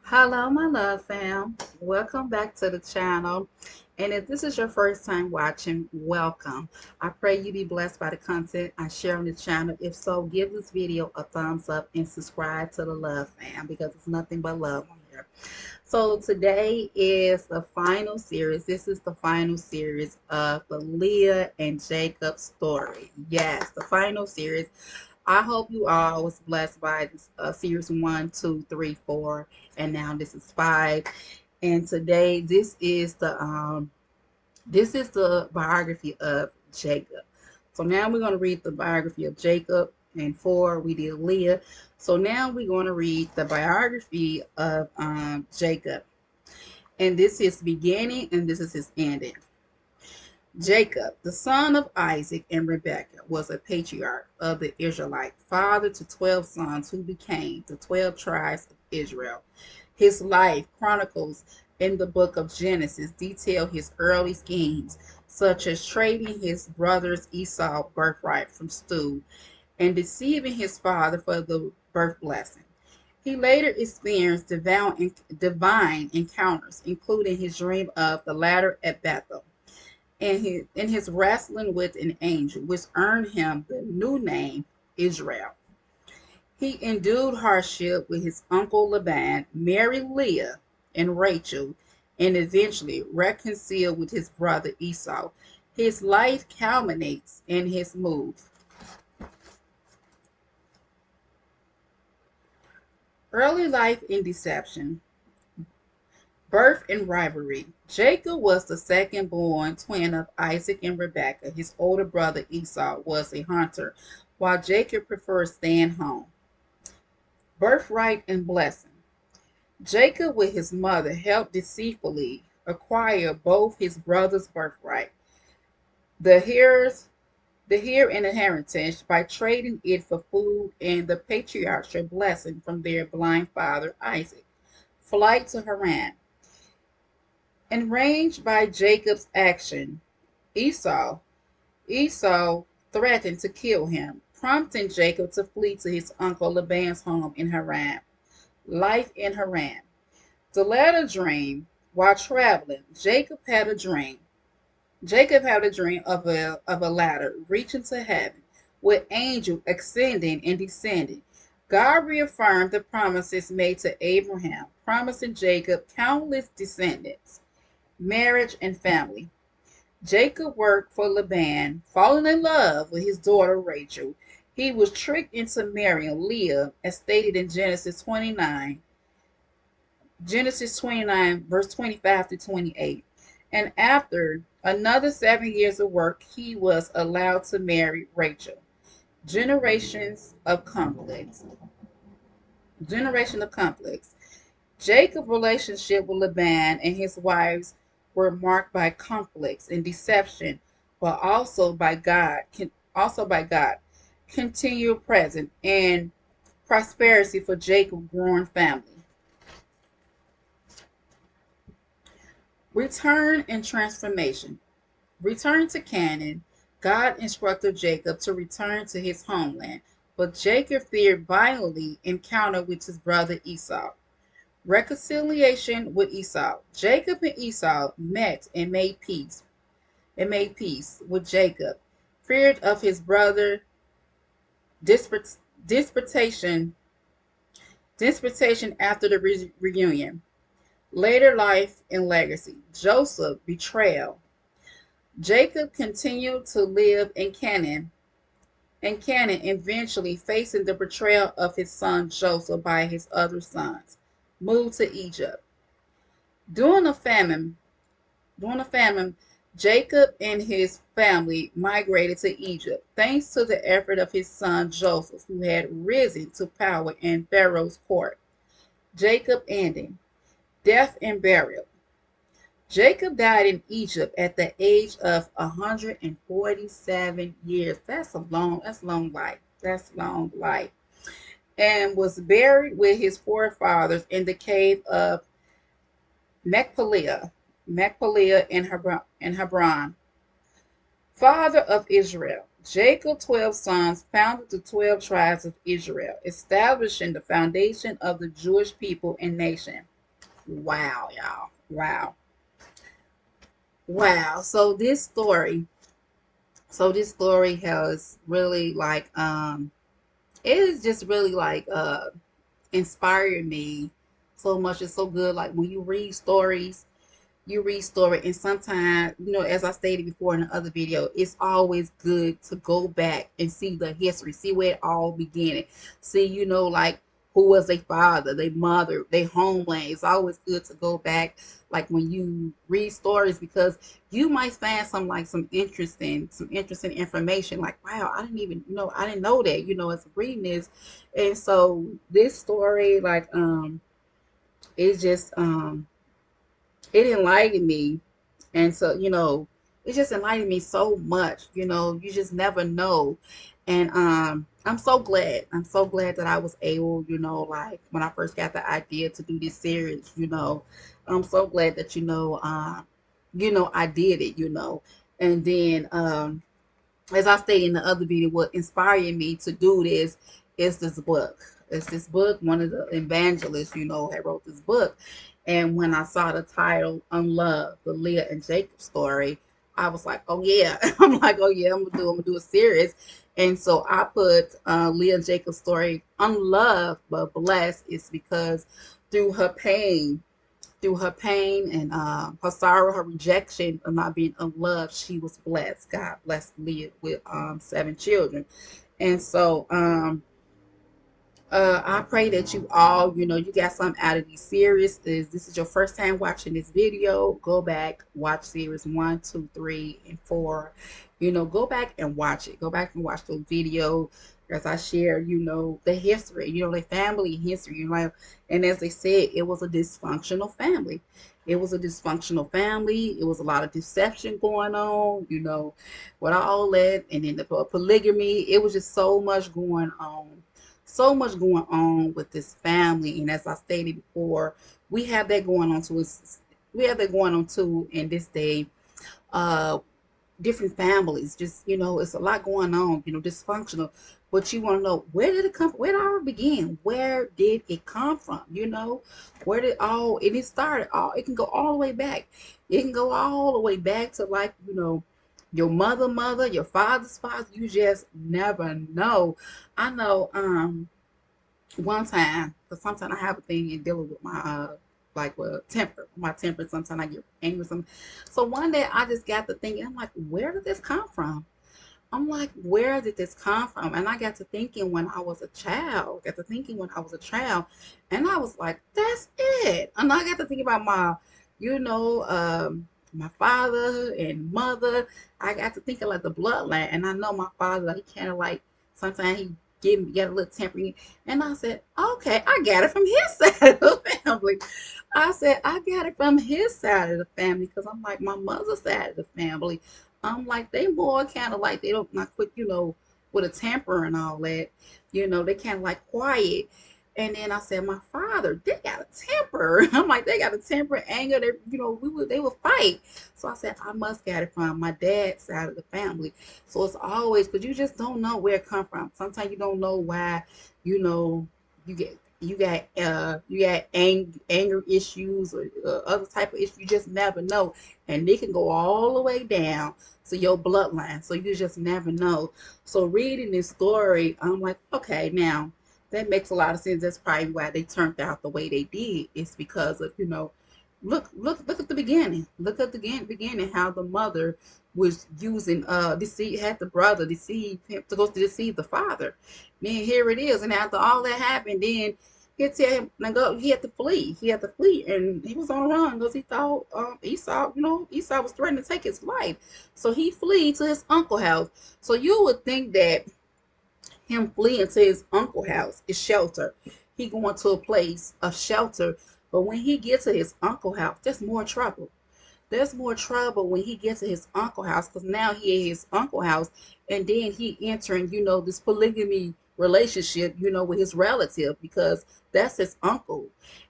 Hello, my love fam. Welcome back to the channel. And if this is your first time watching, welcome. I pray you be blessed by the content I share on the channel. If so, give this video a thumbs up and subscribe to the love fam because it's nothing but love on here. So today is the final series. This is the final series of the Leah and Jacob story. Yes, the final series. I hope you all was blessed by this, series 1, 2, 3, 4, and now this is 5. And today this is the biography of Jacob. So now we're going to read the biography of Jacob. And 4 we did Leah. So now we're going to read the biography of Jacob. And this is beginning and this is his ending. Jacob, the son of Isaac and Rebekah, was a patriarch of the Israelites, father to 12 sons who became the 12 tribes of Israel. His life chronicles in the book of Genesis detail his early schemes, such as trading his brother's Esau birthright from Stu and deceiving his father for the birth blessing. He later experienced divine encounters, including his dream of the ladder at Bethel and in his wrestling with an angel, which earned him the new name Israel. He endured hardship with his uncle Laban, married Leah and Rachel, and eventually reconciled with his brother Esau. His life culminates in his move. Early life in deception. Birth and rivalry. Jacob was the second born twin of Isaac and Rebekah. His older brother Esau was a hunter, while Jacob preferred staying home. Birthright and blessing. Jacob, with his mother, helped deceitfully acquire both his brother's birthright, the heir and inheritance, by trading it for food and the patriarchal blessing from their blind father Isaac. Flight to Haran. Enraged by Jacob's action, Esau Esau threatened to kill him, prompting Jacob to flee to his uncle Laban's home in Haran. Life in Haran. The latter dream. While traveling, Jacob had a dream of a ladder reaching to heaven, with angels ascending and descending. God reaffirmed the promises made to Abraham, promising Jacob countless descendants, marriage, and family. Jacob worked for Laban, falling in love with his daughter Rachel. He was tricked into marrying Leah, as stated in Genesis 29, verse 25 to 28. And after another 7 years of work, he was allowed to marry Rachel. Generations of conflicts. Generation of conflicts. Jacob's relationship with Laban and his wives were marked by conflicts and deception, but also by God, continual present and prosperity for Jacob's growing family. Return and transformation. Return to Canaan. God instructed Jacob to return to his homeland, but Jacob feared violently encounter with his brother Esau. Reconciliation with Esau. Jacob and Esau met and made peace. With Jacob, feared of his brother disputation after the reunion. Later life and legacy. Joseph betrayal. Jacob continued to live in Canaan, eventually facing the betrayal of his son Joseph by his other sons. Moved to Egypt. During a famine, During the famine, Jacob and his family migrated to Egypt, thanks to the effort of his son Joseph, who had risen to power in Pharaoh's court. Jacob ending. Death and burial. Jacob died in Egypt at the age of 147 years. That's long life. That's long life. And was buried with his forefathers in the cave of Machpelah in Hebron. Father of Israel. Jacob's 12 sons founded the 12 tribes of Israel, establishing the foundation of the Jewish people and nation. Wow, y'all. Wow. Wow. So this story has really like it is just really like inspired me so much. It's so good. Like when you read story, and sometimes, as I stated before in the other video, it's always good to go back and see the history, see where it all began. See, like who was their father, their mother, their homeland. It's always good to go back, like when you read stories, because you might find some interesting information. Like, wow, I didn't even I didn't know that, as I'm reading this. And so this story, like, it just it enlightened me. And so, it just enlightened me so much. You just never know. And I'm so glad that I was able, like when I first got the idea to do this series. I'm so glad that, I did it. And then, as I stated in the other video, what inspired me to do this is this book. It's this book. One of the evangelists, had wrote this book. And when I saw the title, Unloved, the Leah and Jacob story, I was like, oh yeah. I'm like, oh yeah, I'm gonna do a series. And so I put Leah and Jacob's story, Unloved but Blessed, is because through her pain, and her sorrow, her rejection of not being unloved, she was blessed. God blessed Leah with 7 children. And so I pray that you all, you got something out of these series. This is your first time watching this video, go back, watch series 1, 2, 3, and 4. Go back and watch it. Go back and watch the video as I share, the history, the family history, and as they said, it was a dysfunctional family. It was a dysfunctional family. It was a lot of deception going on, with all that, and then the polygamy. It was just so much going on, with this family. And as I stated before, we have that going on too. In this day. Uh, Different families, just it's a lot going on, dysfunctional. But you want to know, where did it come from? Where did it all begin? Where did it come from? Where did all and it started? All it can go all the way back. It can go all the way back to, like, your mother, your father's father. You just never know. I know. One time, because sometimes I have a thing in dealing with my like with temper. My temper, sometimes I get angry. So one day I just got to thinking, I'm like, where did this come from? I'm like, where did this come from? And I got to thinking when I was a child. And I was like, that's it. And I got to think about my father and mother. I got to thinking like the bloodline. And I know my father, like, he kind of like, sometimes he get a little temper. And I said, okay, I got it from his side of the family. I said, I got it from his side of the family, because I'm like, my mother's side of the family, I'm like, they more kind of like, they don't not quick, with a temper and all that. They kind of like quiet. And then I said, my father, they got a temper. I'm like, they got a temper, anger. They, they would fight. So I said, I must get it from my dad's side of the family. So it's always, because you just don't know where it come from. Sometimes you don't know why, you got anger issues, or other type of issues. You just never know, and they can go all the way down to your bloodline. So you just never know. So reading this story, I'm like, okay, now that makes a lot of sense. That's probably why they turned out the way they did. It's because of, look at the beginning. Look at the beginning, how the mother was using deceive, had the brother deceive him to go to deceive the father. Then here it is, and after all that happened, then he tell him now go. He had to flee. And he was on the run because he thought Esau was threatening to take his life. So he flee to his uncle's house. So you would think that him fleeing to his uncle's house is shelter. He going to a place of shelter. But when he gets to his uncle's house, there's more trouble. There's more trouble when he gets to his uncle's house, because now he at his uncle's house, and then he entering, this polygamy relationship, with his relative, because that's his uncle.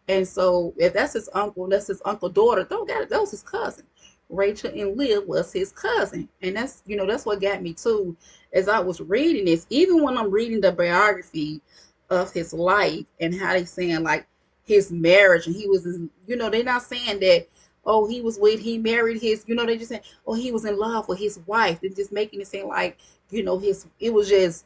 And so if that's his uncle, that's his uncle daughter, don't got it, that was his cousin. Rachel and Leah was his cousin. And that's what got me too, as I was reading this, even when I'm reading the biography of his life, and how they saying like his marriage, and he was, they're not saying that, oh, he married his, they just saying, oh, he was in love with his wife. They're just making it seem like, it was just,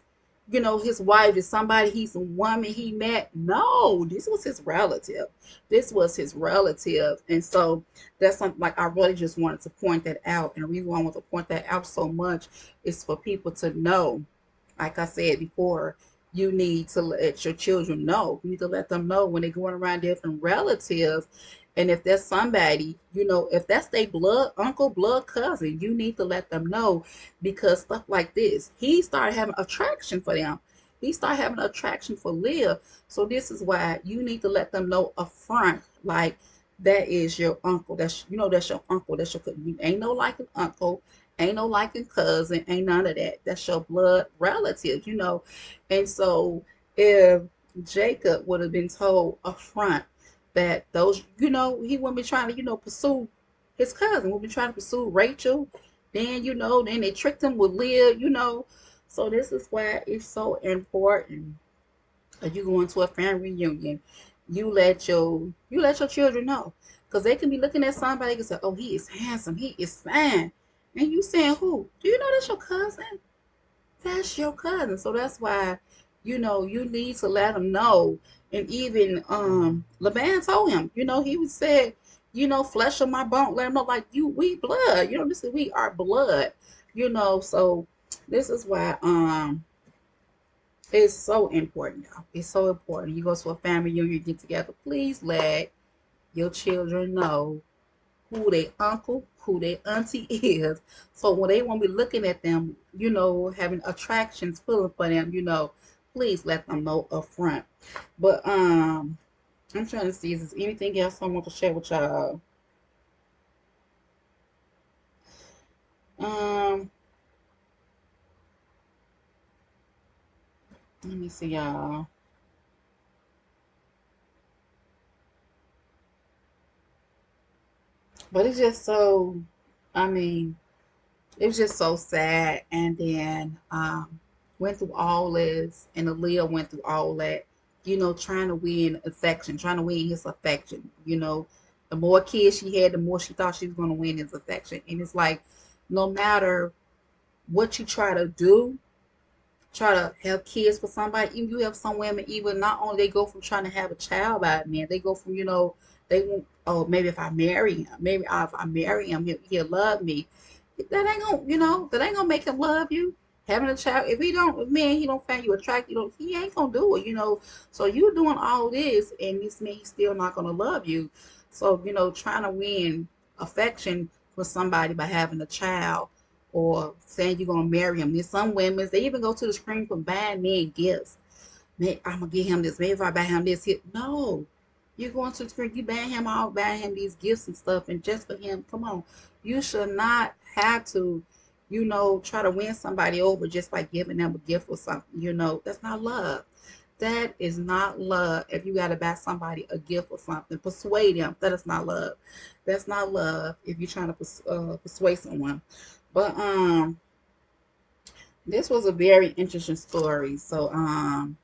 his wife is somebody, he's a woman he met. No, this was his relative. This was his relative. And so that's something like I really just wanted to point that out. And the reason why I want to point that out so much is for people to know, like I said before, you need to let your children know. You need to let them know when they're going around different relatives. And if there's somebody, if that's their blood uncle, blood cousin, you need to let them know, because stuff like this, he started having attraction for them. He started having attraction for Leah. So this is why you need to let them know up front, like, that is your uncle. That's your uncle. That's your cousin. Ain't no like an uncle. Ain't no like a cousin. Ain't none of that. That's your blood relative. And so if Jacob would have been told up front that those, he wouldn't be trying to, pursue his cousin, would be trying to pursue Rachel. Then they tricked him with Leah. So this is why it's so important. If you go into a family reunion, you let your children know, because they can be looking at somebody and say, "Oh, he is handsome, he is fine," and you saying, "Who? Do you know that's your cousin? That's your cousin." So that's why, you need to let them know. And even Laban told him, he would say, flesh of my bone. Let him know, like, we blood. This is, we are blood. So this is why it's so important, y'all. It's so important. You go to a family reunion, get together. Please let your children know who their uncle, who their auntie is. So when they won't be looking at them, having attractions feeling for them, please let them know up front. But I'm trying to see, is there anything else I want to share with y'all? Um, Let me see, y'all. But it's just so, I mean, it was just so sad. And then went through all this, and Aaliyah went through all that, trying to win affection, trying to win his affection. The more kids she had, the more she thought she was going to win his affection. And it's like, no matter what you try to do, try to have kids for somebody. Even you have some women, even not only they go from trying to have a child by a man, they go from, they want, oh, maybe if I marry him, maybe if I marry him, he'll love me. That ain't gonna make him love you. Having a child, if man, he don't find you attractive, he ain't gonna do it. So you doing all this, and this man, he's still not gonna love you. So, trying to win affection for somebody by having a child, or saying you're gonna marry him. There's some women, they even go to the screen for buying men gifts. Man, I'm gonna get him this. Maybe if I buy him this, no. You're going to the screen, you buying him all, buying him these gifts and stuff, and just for him, come on. You should not have to, try to win somebody over just by giving them a gift or something. That's not love. That is not love. If you gotta buy somebody a gift or something, persuade them. That is not love. That's not love. If you're trying to persuade someone. But this was a very interesting story. So um,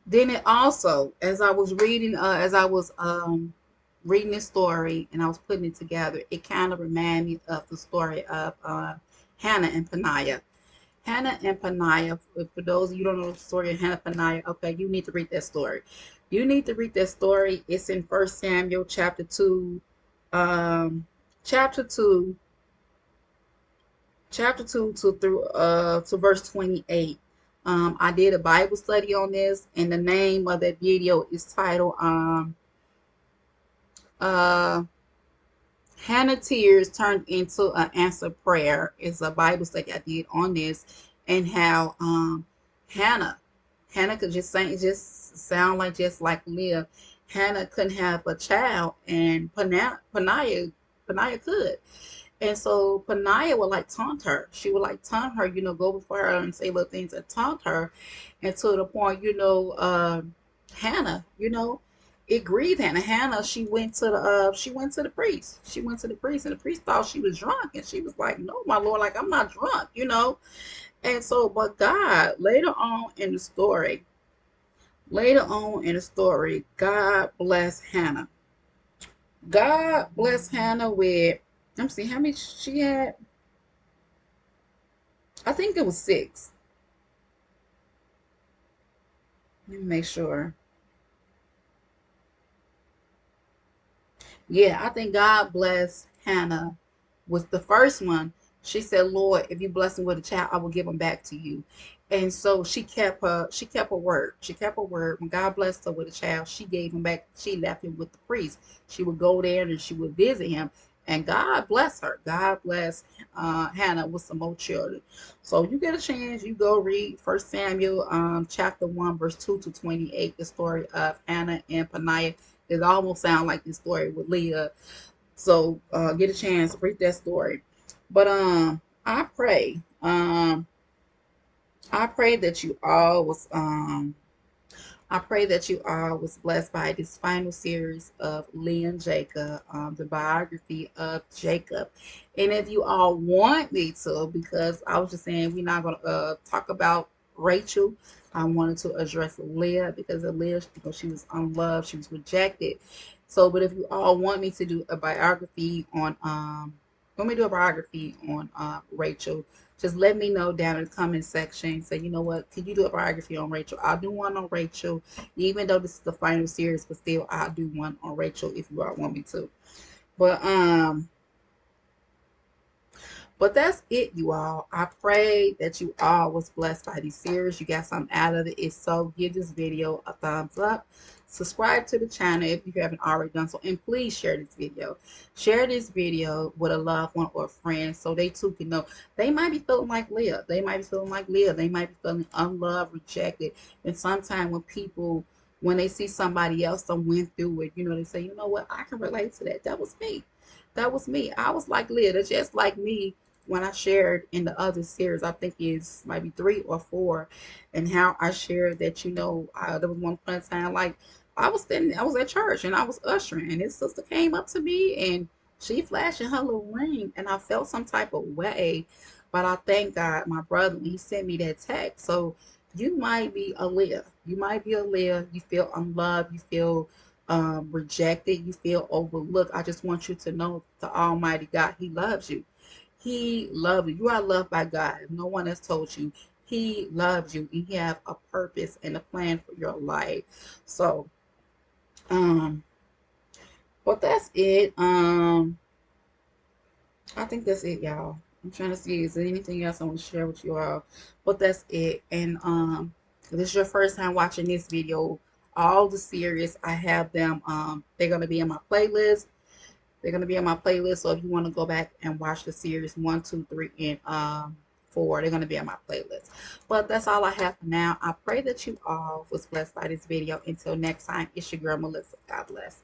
then it also, as I was reading this story and I was putting it together, it kind of reminded me of the story of Hannah and Peninnah. Hannah and Peninnah. For those of you who don't know the story of Hannah and Peninnah, okay, you need to read that story. You need to read that story. It's in 1 Samuel chapter 2, um, chapter 2, chapter 2 to verse 28. I did a Bible study on this, and the name of that video is titled uh Hannah Tears Turned into an Answered Prayer. Is a Bible study I did on this, and how Hannah Hannah could just sound like just like Leah. Hannah couldn't have a child, and Peninnah could. And so Peninnah would like taunt her. She would like taunt her, go before her and say little things and taunt her. And to the point, Hannah, it grieved Hannah. Hannah, she went to the priest. She went to the priest, and the priest thought she was drunk. And she was like, "No, my Lord, like, I'm not drunk." And so, but God, later on in the story, God bless Hannah. God bless Hannah with, let me see how many she had. I think it was six. Let me make sure. Yeah, I think God bless Hannah was the first one. She said, Lord, if you bless him with a child, I will give him back to you. And so she kept her word. She kept her word. When God blessed her with a child, she gave him back. She left him with the priest. She would go there and she would visit him. And God bless her. God bless Hannah with some more children. So you get a chance, you go read First Samuel chapter 1, verse 2 to 28, the story of Hannah and Peninnah. It almost sounds like the story with Leah. So get a chance, read that story. But I pray that you all was I pray that you all was blessed by this final series of Leah and Jacob, the biography of Jacob. And if you all want me to, because I was just saying we're not gonna talk about Rachel. I wanted to address Leah because of Leah, she was unloved, she was rejected. So, but if you all want me to do a biography on want me to do a biography on Rachel, just let me know down in the comment section. Say, you know what, can you do a biography on Rachel? I'll do one on Rachel, even though this is the final series, but still I'll do one on Rachel if you all want me to. But but that's it, you all. I pray that you all was blessed by these series. You got something out of it. If so, give this video a thumbs up. Subscribe to the channel if you haven't already done so. And please share this video. Share this video with a loved one or a friend so they too can know. They might be feeling like Leah. They might be feeling like Leah. They might be feeling unloved, rejected. And sometimes when they see somebody else that went through it, they say, you know what, I can relate to that. That was me. That was me. I was like Leah. That's just like me when I shared in the other series. I think it's maybe 3 or 4, and how I shared that there was one point in time, like I was at church and I was ushering, and this sister came up to me and she flashing her little ring, and I felt some type of way, but I thank God, my brother, he sent me that text. So you might be a Leah. You might be a Leah. You feel unloved. You feel rejected. You feel overlooked. I just want you to know the Almighty God, He loves you. He loves you. You are loved by God. If no one has told you, He loves you. And He have a purpose and a plan for your life. So, um, but that's it. I think that's it, y'all. I'm trying to see, is there anything else I want to share with you all? But that's it. And if this is your first time watching this video, all the series I have them. They're gonna be in my playlist. They're going to be on my playlist. So if you want to go back and watch the series 1, 2, 3, and 4, they're going to be on my playlist. But that's all I have for now. I pray that you all was blessed by this video. Until next time, it's your girl Melissa. God bless.